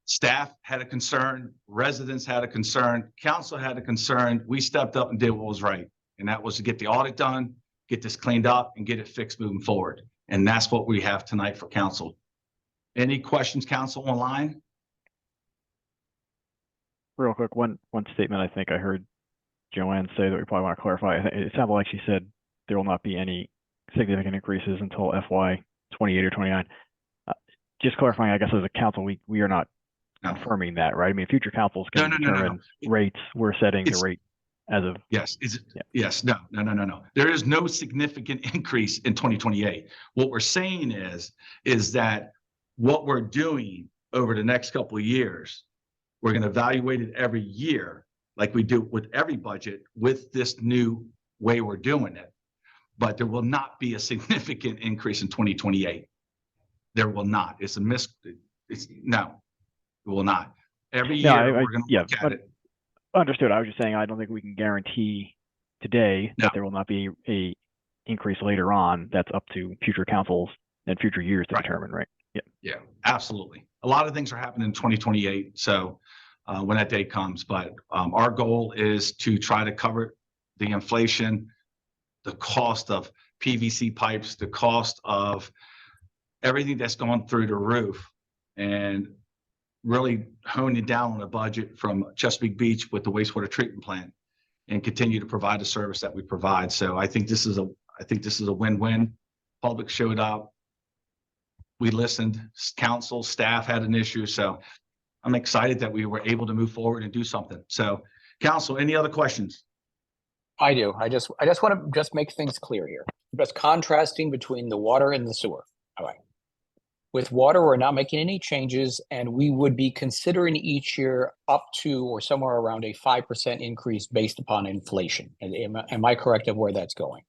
staff had a concern, residents had a concern, council had a concern. We stepped up and did what was right. And that was to get the audit done, get this cleaned up and get it fixed moving forward. And that's what we have tonight for council. Any questions, council, online? Real quick, one statement I think I heard Joanne say that we probably want to clarify. It sounded like she said there will not be any significant increases until FY 28 or 29. Just clarifying, I guess as a council, we are not confirming that, right? I mean, future councils can determine rates. We're setting the rate as of. Yes, yes, no. There is no significant increase in 2028. What we're saying is that what we're doing over the next couple of years, we're going to evaluate it every year like we do with every budget with this new way we're doing it. But there will not be a significant increase in 2028. There will not. It will not. Every year we're going to look at it. Understood. I was just saying, I don't think we can guarantee today that there will not be a increase later on. That's up to future councils and future years to determine, right? Yeah, absolutely. A lot of things are happening in 2028. So when that day comes, but our goal is to try to cover the inflation, the cost of PVC pipes, the cost of everything that's gone through the roof, and really honing down on the budget from Chesapeake Beach with the wastewater treatment plant and continue to provide the service that we provide. So I think this is a win-win. Public showed up. We listened, council, staff had an issue. So I'm excited that we were able to move forward and do something. So council, any other questions? I do. I just want to make things clear here. Just contrasting between the water and the sewer. All right. With water, we're not making any changes, and we would be considering each year up to or somewhere around a 5% increase based upon inflation. And am I correct of where that's going?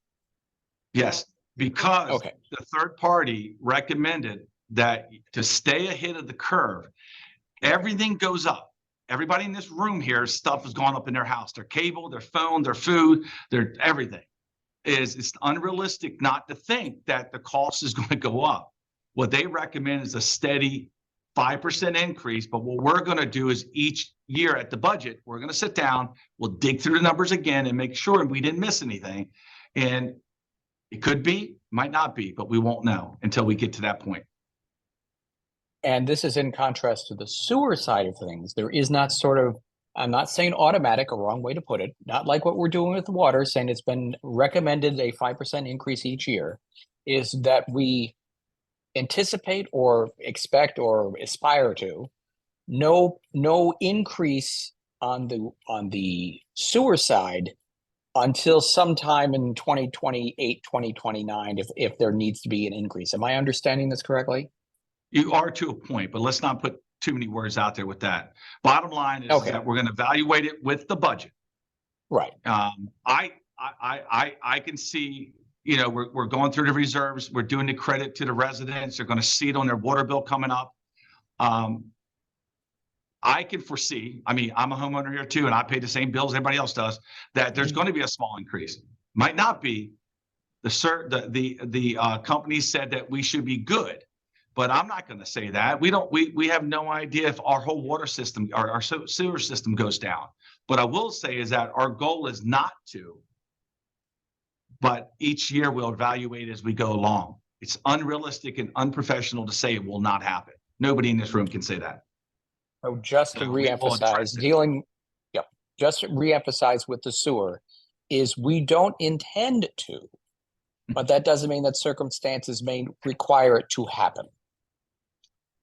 Yes, because the third party recommended that to stay ahead of the curve, everything goes up. Everybody in this room here, stuff has gone up in their house, their cable, their phone, their food, their everything. It's unrealistic not to think that the cost is going to go up. What they recommend is a steady 5% increase. But what we're going to do is each year at the budget, we're going to sit down, we'll dig through the numbers again and make sure we didn't miss anything. And it could be, might not be, but we won't know until we get to that point. And this is in contrast to the sewer side of things. There is not sort of, I'm not saying automatic, a wrong way to put it, not like what we're doing with water, saying it's been recommended a 5% increase each year, is that we anticipate or expect or aspire to no increase on the sewer side until sometime in 2028, 2029, if there needs to be an increase. Am I understanding this correctly? You are to a point, but let's not put too many words out there with that. Bottom line is Okay. that we're going to evaluate it with the budget. Right. I can see, you know, we're going through the reserves. We're doing the credit to the residents. They're going to see it on their water bill coming up. I can foresee, I mean, I'm a homeowner here too, and I pay the same bills everybody else does, that there's going to be a small increase. Might not be. The company said that we should be good, but I'm not going to say that. We have no idea if our whole water system, our sewer system goes down. What I will say is that our goal is not to, but each year we'll evaluate as we go along. It's unrealistic and unprofessional to say it will not happen. Nobody in this room can say that. So just to So we will address reemphasize, it. just to reemphasize with the sewer is we don't intend to, but that doesn't mean that circumstances may require it to happen.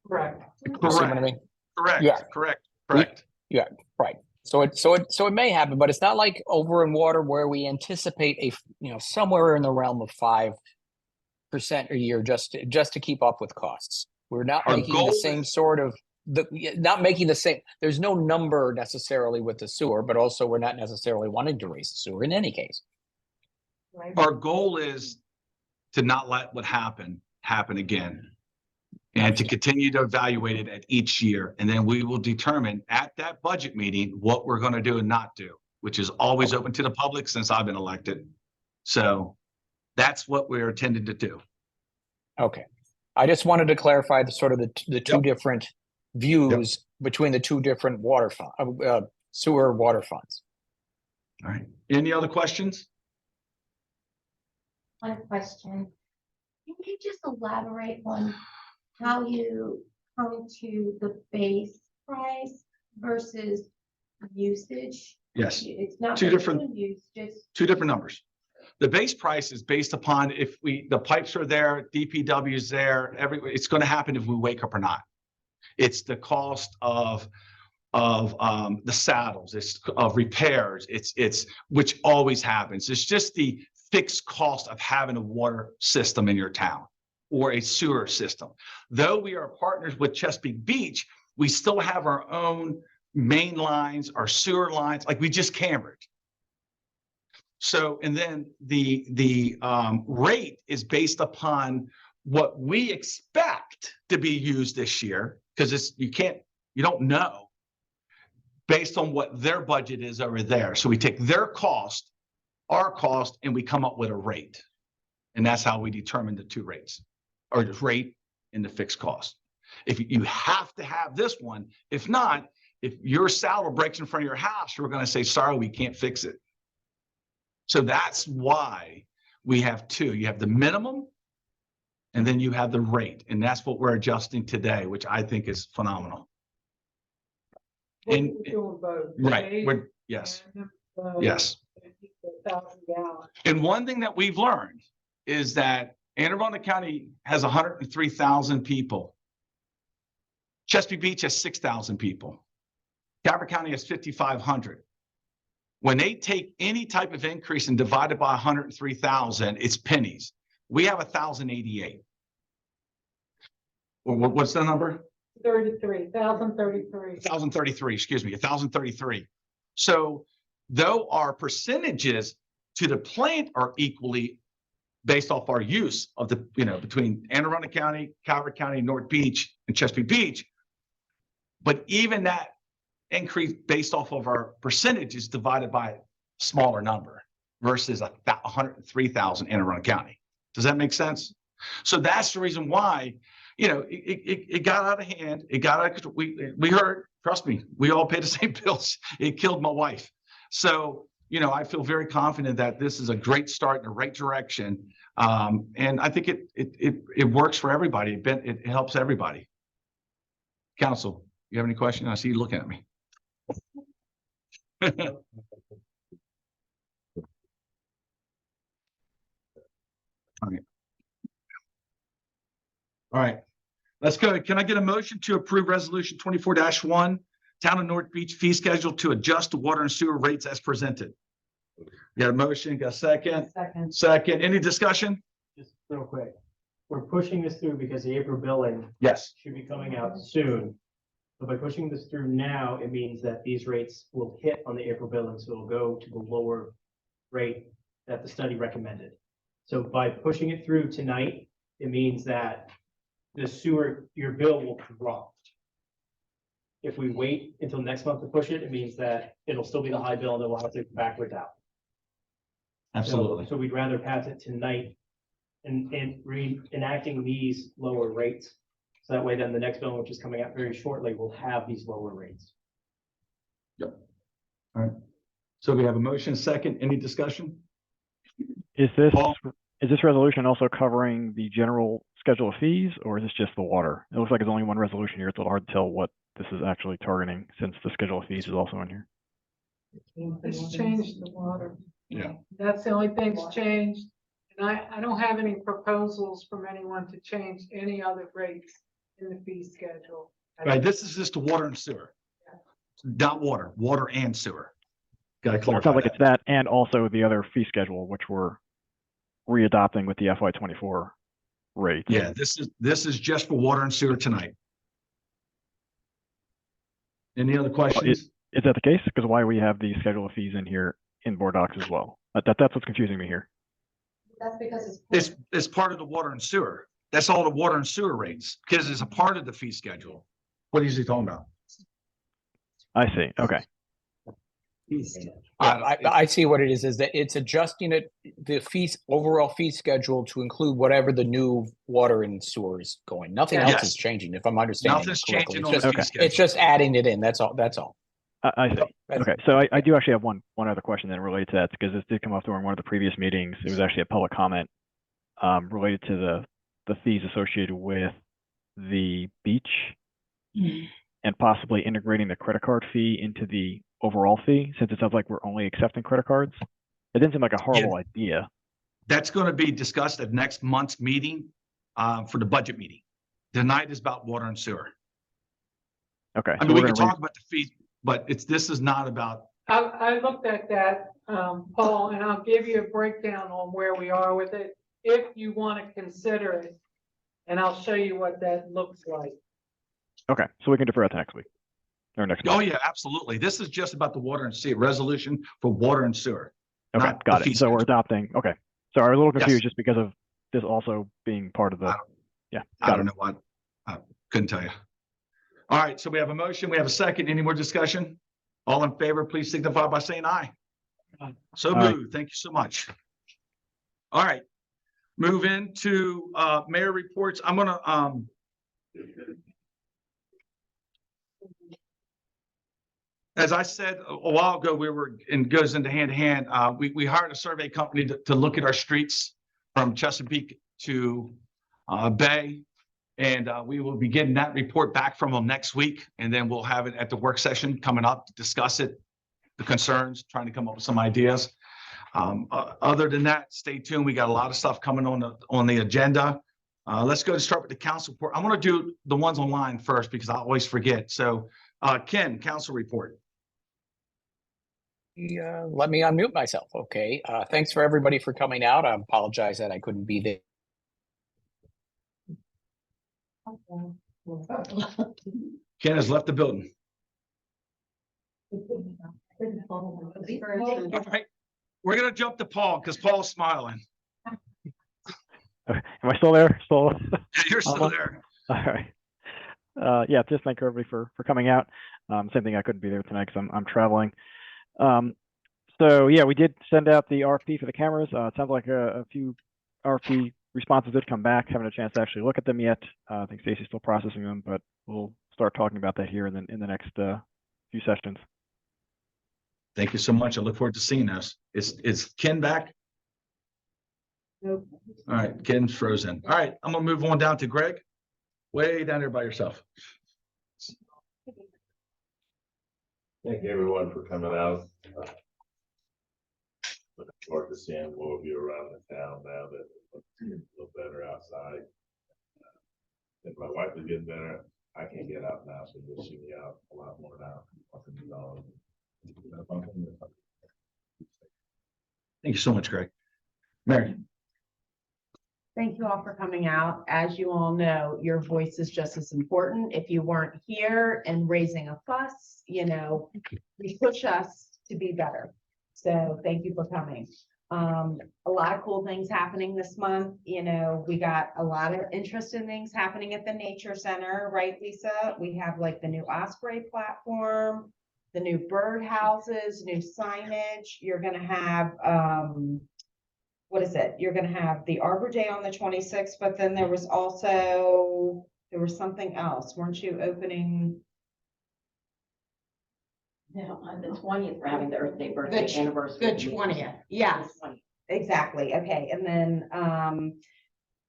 Correct. You see what I mean? Correct. Yeah. Correct. Yeah, right. So it may happen, but it's not like over in water where we anticipate somewhere in the realm of 5% a year just to keep up with costs. We're not Our making the goal same is- sort of not making the same. There's no number necessarily with the sewer, but also we're not necessarily wanting to raise the sewer in any case. Our goal is to not let what happen again, and to continue to evaluate it at each year. And then we will determine at that budget meeting what we're going to do and not do, which is always open to the public since I've been elected. So that's what we're intending to do. Okay. I just wanted to clarify the two different views between the two different sewer water funds. All right. Any other questions? One question. Can you just elaborate on how you come to the base price versus usage? Yes. It's not Two different- use, just Two different numbers. The base price is based upon if the pipes are there, DPW is there, it's going to happen if we wake up or not. It's the cost of the saddles, it's of repairs, it's which always happens. It's just the fixed cost of having a water system in your town or a sewer system. Though we are partners with Chesapeake Beach, we still have our own main lines, our sewer lines, like we just cambered. So, and then the rate is based upon what we expect to be used this year, because you don't know, based on what their budget is over there. So we take their cost, our cost, and we come up with a rate. And that's how we determine the two rates, or the rate and the fixed cost. If you have to have this one, if not, if your saddle breaks in front of your house, you're going to say, sorry, we can't fix it. So that's why we have two. You have the minimum, and then you have the rate. And that's what we're adjusting today, which I think is phenomenal. And, We're doing both. right, yes, yes. 1,000 gallons. And one thing that we've learned is that Anne Arundel County has 103,000 people. Chesapeake Beach has 6,000 people. Calvert County has 5,500. When they take any type of increase and divide it by 103,000, it's pennies. We have 1,088. What's the number? 1,033. 1,033, excuse me, 1,033. So though our percentages to the plant are equally based off our use of the, between Anne Arundel County, Calvert County, North Beach, and Chesapeake Beach, but even that increase based off of our percentages divided by a smaller number versus 103,000 in Anne Arundel County. Does that make sense? So that's the reason why, it got out of hand. It got out of, we heard, trust me, we all pay the same bills. It killed my wife. So, I feel very confident that this is a great start in the right direction. And I think it works for everybody. It helps everybody. Council, you have any questions? I see you looking at me. All All right, let's go. Can I get a motion to approve resolution 24-1, Town of North Beach fee schedule to adjust the water and sewer rates as presented? Got a motion, got a second? Second, any discussion? Just real quick, we're pushing this through because the April billing Yes. should be coming out soon. But by pushing this through now, it means that these rates will hit on the April billing, so it'll go to the lower rate that the study recommended. So by pushing it through tonight, it means that the sewer, your bill will drop. If we wait until next month to push it, it means that it'll still be the high bill and then we'll have to go backwards out. Absolutely. So we'd rather pass it tonight and reenacting these lower rates. So that way then the next bill, which is coming out very shortly, will have these lower rates. Yep. All right. So we have a motion, second, any discussion? Is this, Paul? is this resolution also covering the general schedule of fees, or is this just the water? It looks like there's only one resolution here. It's a little hard to tell what this is actually targeting since the schedule of fees is also in here. It's changed the water. Yeah. That's the only thing that's changed. And I don't have any proposals from anyone to change any other rates in the fee schedule. Right, this is just the water and sewer. Not water, water and sewer. Got to It clarify sounds like that. it's that and also the other fee schedule, which we're readopting with the FY24 rate. Yeah, this is just for water and sewer tonight. Any other questions? Is that the case? Because why we have the schedule of fees in here in board docs as well? That's what's confusing me here. That's because It's part of the water and sewer. That's all the water and sewer rates, because it's a part of the fee schedule. What is he talking about? I see. Okay. I see what it is that it's adjusting it, the fees, overall fee schedule to include whatever the new water and sewer is going. Nothing else Yes. is changing, if I'm understanding. Nothing's it correctly. changing It's on the just- fee schedule. It's just adding it in, that's all, that's all. I see. That's- Okay, so I do actually have one other question then related to that, because this did come up during one of the previous meetings. It was actually a public comment related to the fees associated with the beach and possibly integrating the credit card fee into the overall fee, since it sounds like we're only accepting credit cards. It didn't seem like a horrible idea. That's going to be discussed at next month's meeting for the budget meeting. Tonight is about water and sewer. Okay. I mean, we can talk about the fees, but this is not about, I looked at that, Paul, and I'll give you a breakdown on where we are with it, if you want to consider it. And I'll show you what that looks like. Okay, so we can defer that to next week or next month. oh yeah, absolutely. This is just about the water and sewer, resolution for water and sewer. Okay, not the got fee it. So we're schedule. adopting. Okay, so I was a little Yes. confused just because of this also being part of the. Yeah, I got don't it. know what, I couldn't tell you. All right, so we have a motion, we have a second. Any more discussion? All in favor, please signify by saying aye. So Aye. moved. Thank you so much. All right, move into mayor reports. I'm gonna as I said a while ago, we were, and goes into hand to hand, we hired a survey company to look at our streets from Chesapeake to Bay. And we will be getting that report back from them next week, and then we'll have it at the work session coming up to discuss it, the concerns, trying to come up with some ideas. Other than that, stay tuned. We got a lot of stuff coming on the agenda. Let's go to start with the council report. I want to do the ones online first because I always forget. So Ken, council report. Let me unmute myself, okay? Thanks for everybody for coming out. I apologize that I couldn't be there. Ken has left the building. All All right, we're gonna jump to Paul because Paul's smiling. Okay. Am I still there? Still. You're still there. All right. Yeah, just thank everybody for coming out. Same thing, I couldn't be there tonight because I'm traveling. So yeah, we did send out the RFP for the cameras. It sounds like a few RFP responses did come back. Haven't a chance to actually look at them yet. I think Stacy's still processing them, but we'll start talking about that here in the next few sessions. Thank you so much. I look forward to seeing those. Is Ken back? Nope. All right, Ken's frozen. All right, I'm gonna move on down to Greg. Way down there by yourself. Thank you everyone for coming out. Looking forward to seeing more of you around the town now that it's a little better outside. If my wife is getting better, I can get out now, so you'll see me out a lot more now. Thank you so much, Greg. Mary? Thank you all for coming out. As you all know, your voice is just as important. If you weren't here and raising a fuss, you push us to be better. So thank you for coming. A lot of cool things happening this month. We got a lot of interesting things happening at the Nature Center, right, Lisa? We have like the new Osprey platform, the new bird houses, new signage. You're gonna have, what is it? You're gonna have the Arbor Day on the 26th, but then there was something else. Weren't you opening? No, on the 20th, we're having the Earth Day birthday The anniversary. 20th, yes, exactly. Okay, and then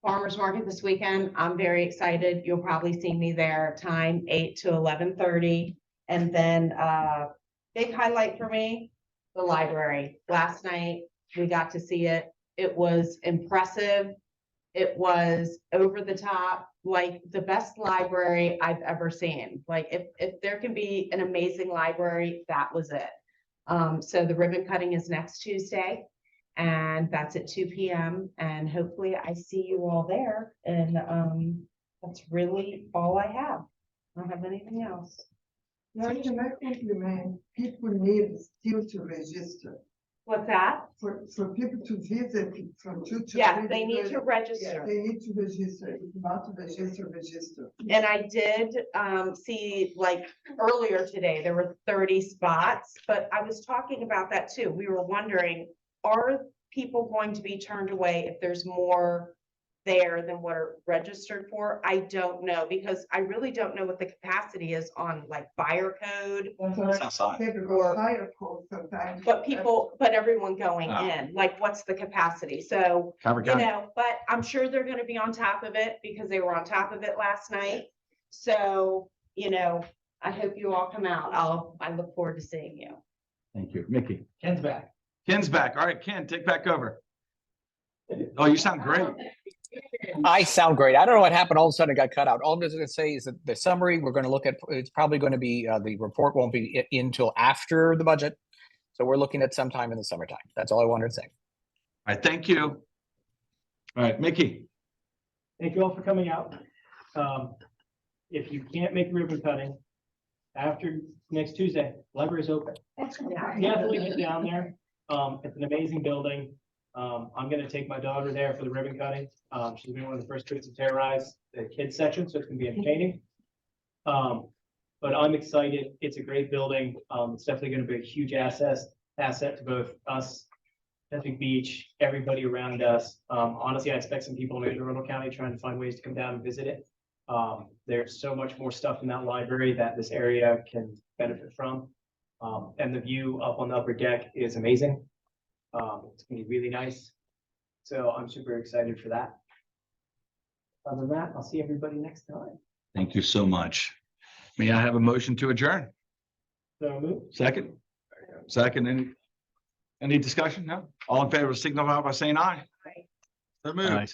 farmer's market this weekend. I'm very excited. You'll probably see me there, time 8 to 11:30. And then big highlight for me, the library. Last night, we got to see it. It was impressive. It was over the top, like the best library I've ever seen. Like if there can be an amazing library, that was it. So the ribbon cutting is next Tuesday, and that's at 2 p.m. And hopefully I see you all there. And that's really all I have. I don't have anything else. Now, can I compliment? People need still to register. What's that? For people to visit from 2 to. Yes, 3, they need to because- register. Yeah, they need to register. If not to register. And I did see, like, earlier today, there were 30 spots, but I was talking about that too. We were wondering, are people going to be turned away if there's more there than what are registered for? I don't know, because I really don't know what the capacity is on like fire code. Outside. Or fire code sometimes. But everyone going Oh. in, like, what's the capacity? So, Calvert County. but I'm sure they're gonna be on top of it because they were on top of it last night. So, I hope you all come out. I look forward to seeing you. Thank you. Mickey? Ken's back. Ken's back. All right, Ken, take back over. Oh, you sound great. I sound great. I don't know what happened. All of a sudden it got cut out. All I'm just gonna say is that the summary, we're gonna look at, it's probably gonna be, the report won't be in till after the budget. So we're looking at sometime in the summertime. That's all I wanted to say. All right, thank you. All right, Mickey? Thank you all for coming out. If you can't make ribbon cutting after next Tuesday, library's open. Definitely get down there. It's an amazing building. I'm gonna take my daughter there for the ribbon cutting. She's been one of the first kids to terrorize the kids section, so it's gonna be entertaining. But I'm excited. It's a great building. It's definitely gonna be a huge asset to both us, Chesapeake Beach, everybody around us. Honestly, I expect some people in Arundel County trying to find ways to come down and visit it. There's so much more stuff in that library that this area can benefit from. And the view up on the upper deck is amazing. It's gonna be really nice. So I'm super excited for that. Other than that, I'll see everybody next time. Thank you so much. May I have a motion to adjourn? So move. Second? Second, any discussion? No? All in favor, signify by saying aye. So moved.